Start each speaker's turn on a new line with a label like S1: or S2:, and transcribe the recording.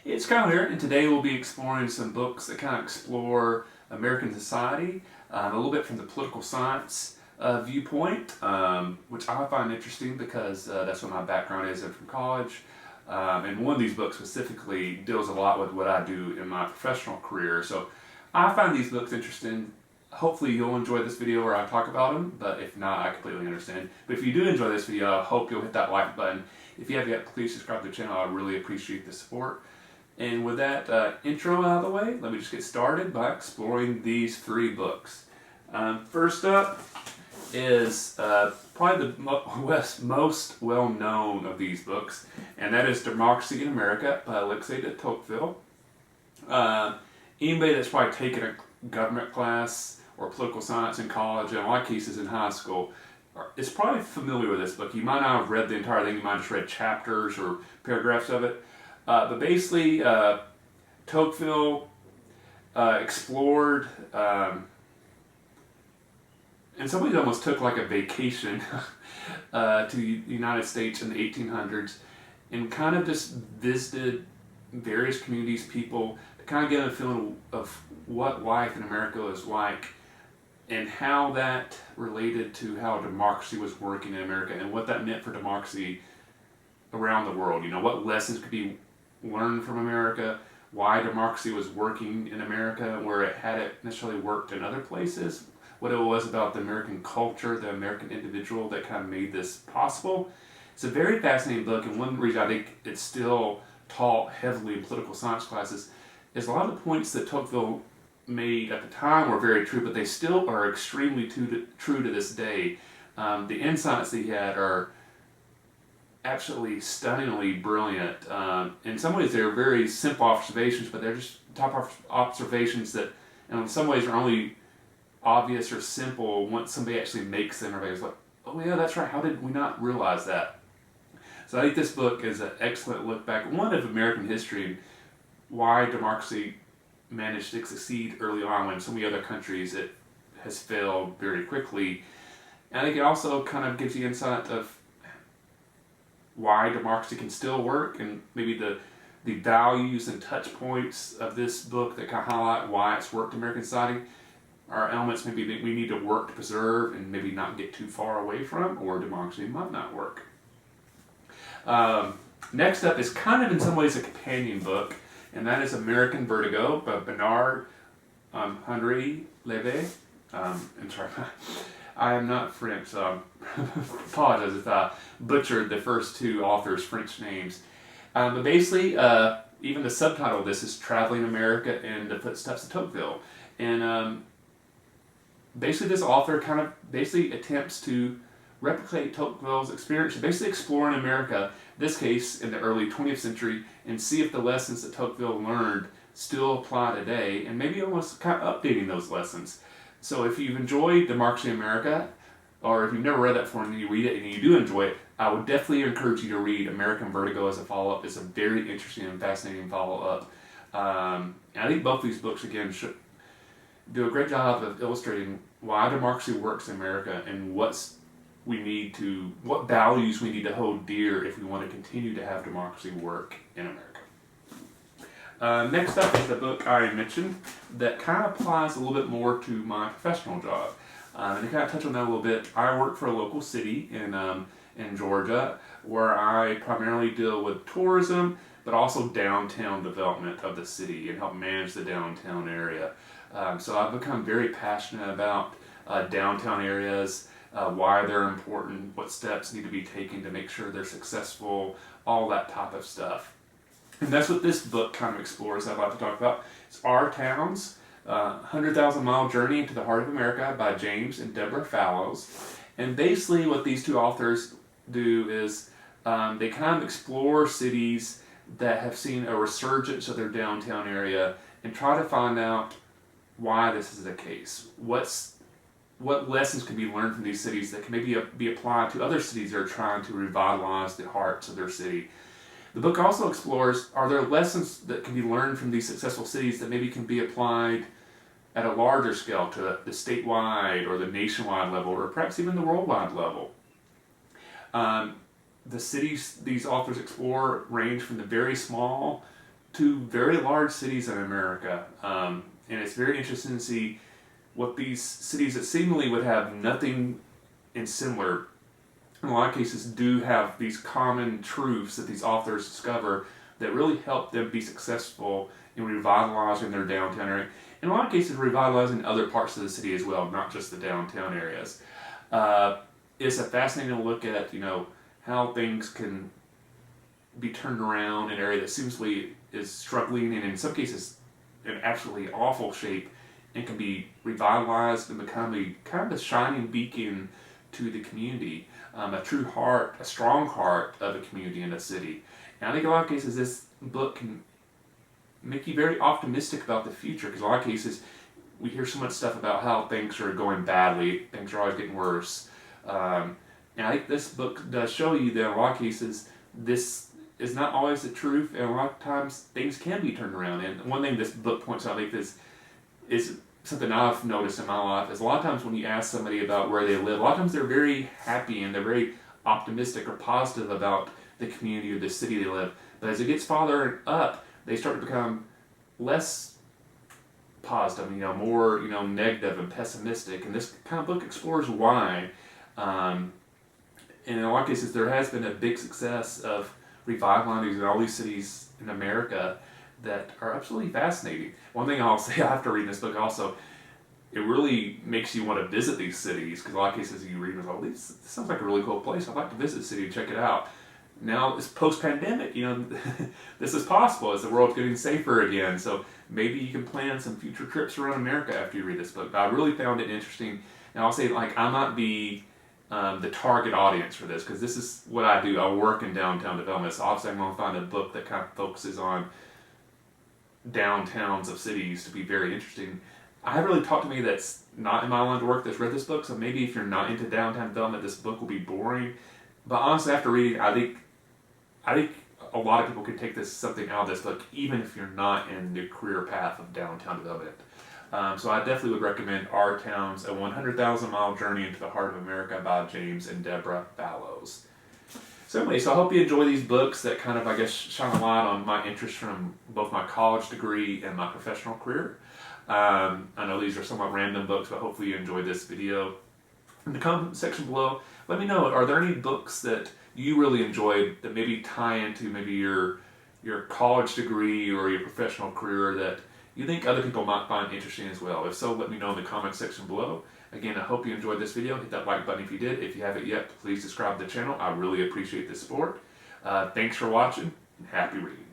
S1: It's Kyle here, and today we'll be exploring some books that kind of explore American society, a little bit from the political science viewpoint, which I find interesting because that's what my background is from college. And one of these books specifically deals a lot with what I do in my professional career. So I find these books interesting. Hopefully you'll enjoy this video where I talk about them, but if not, I completely understand. But if you do enjoy this video, I hope you'll hit that like button. If you haven't yet, please subscribe to the channel. I really appreciate the support. And with that intro out of the way, let me just get started by exploring these three books. First up is probably the most well-known of these books, and that is Democracy in America by Alexis de Tocqueville. Anybody that's probably taken a government class or political science in college, and in a lot of cases in high school, is probably familiar with this book. You might not have read the entire thing, you might have just read chapters or paragraphs of it. But basically, Tocqueville explored, in some ways almost took like a vacation to the United States in the 1800s and kind of just visited various communities, people, to kind of get a feeling of what life in America was like and how that related to how democracy was working in America and what that meant for democracy around the world. You know, what lessons could be learned from America, why democracy was working in America where it hadn't necessarily worked in other places, what it was about the American culture, the American individual that kind of made this possible. It's a very fascinating book, and one reason I think it's still taught heavily in political science classes is a lot of the points that Tocqueville made at the time were very true, but they still are extremely true to this day. The insights that he had are absolutely stunningly brilliant. In some ways they're very simple observations, but they're just top observations that in some ways are only obvious or simple once somebody actually makes them. Everybody's like, oh yeah, that's right, how did we not realize that? So I think this book is an excellent look back, one of American history, and why democracy managed to succeed early on when so many other countries it has failed very quickly. And I think it also kind of gives you insight of why democracy can still work, and maybe the values and touch points of this book that kind of highlight why it's worked in American society are elements maybe that we need to work to preserve and maybe not get too far away from, or democracy might not work. Next up is kind of in some ways a companion book, and that is American Vertigo by Bernard-Henri Levy. I'm sorry, I am not French, so I apologize if I butchered the first two authors' French names. But basically, even the subtitle of this is Traveling America in the Footsteps of Tocqueville. And basically this author kind of basically attempts to replicate Tocqueville's experience, basically exploring America, in this case in the early 20th century, and see if the lessons that Tocqueville learned still apply today, and maybe almost kind of updating those lessons. So if you've enjoyed Democracy in America, or if you've never read that before and you read it and you do enjoy it, I would definitely encourage you to read American Vertigo as a follow-up. It's a very interesting and fascinating follow-up. And I think both these books, again, should do a great job of illustrating why democracy works in America and what values we need to hold dear if we want to continue to have democracy work in America. Next up is the book I mentioned that kind of applies a little bit more to my professional job. And to kind of touch on that a little bit, I work for a local city in Georgia where I primarily deal with tourism, but also downtown development of the city and help manage the downtown area. So I've become very passionate about downtown areas, why they're important, what steps need to be taken to make sure they're successful, all that type of stuff. And that's what this book kind of explores. I'd like to talk about. It's Our Towns, 100,000 Mile Journey into the Heart of America by James and Deborah Fallows. And basically what these two authors do is they kind of explore cities that have seen a resurgence of their downtown area and try to find out why this is the case. What lessons can be learned from these cities that can maybe be applied to other cities that are trying to revitalize the hearts of their city. The book also explores, are there lessons that can be learned from these successful cities that maybe can be applied at a larger scale to the statewide or the nationwide level, or perhaps even the worldwide level? The cities these authors explore range from the very small to very large cities in America. And it's very interesting to see what these cities that seemingly would have nothing in similar, in a lot of cases, do have these common truths that these authors discover that really help them be successful in revitalizing their downtown area. In a lot of cases, revitalizing other parts of the city as well, not just the downtown areas. It's a fascinating look at, how things can be turned around in an area that seemingly is struggling and in some cases in absolutely awful shape, and can be revitalized and become a kind of a shining beacon to the community, a true heart, a strong heart of a community and a city. And I think in a lot of cases this book can make you very optimistic about the future, because in a lot of cases we hear so much stuff about how things are going badly, things are always getting worse. And I think this book does show you that in a lot of cases this is not always the truth, and a lot of times things can be turned around. And one thing this book points out, I think this is something I've noticed in my life, is a lot of times when you ask somebody about where they live, a lot of times they're very happy and they're very optimistic or positive about the community or the city they live. But as it gets farther up, they start to become less positive, more, negative and pessimistic. And this kind of book explores why. And in a lot of cases, there has been a big success of revitalizing in all these cities in America that are absolutely fascinating. One thing I'll say after reading this book also, it really makes you want to visit these cities, because a lot of cases you read, this sounds like a really cool place. I'd like to visit the city and check it out. Now it's post-pandemic, this is possible as the world's getting safer again. So maybe you can plan some future trips around America after you read this book. But I really found it interesting. And I'll say, I'm not the target audience for this, because this is what I do. I work in downtown development, so obviously I'm going to find a book that kind of focuses on downtowns of cities to be very interesting. I haven't really talked to me that's not in my line of work that's read this book, so maybe if you're not into downtown development, this book will be boring. But honestly, after reading, I think a lot of people could take something out of this book, even if you're not in the career path of downtown development. So I definitely would recommend Our Towns, a 100,000 Mile Journey into the Heart of America by James and Deborah Fallows. So anyway, so I hope you enjoy these books that kind of, shine a light on my interest from both my college degree and my professional career. I know these are somewhat random books, but hopefully you enjoyed this video. In the comment section below, let me know, are there any books that you really enjoyed that maybe tie into maybe your college degree or your professional career that you think other people might find interesting as well? If so, let me know in the comment section below. Again, I hope you enjoyed this video. Hit that like button if you did. If you haven't yet, please subscribe to the channel. I really appreciate the support. Thanks for watching, and happy reading.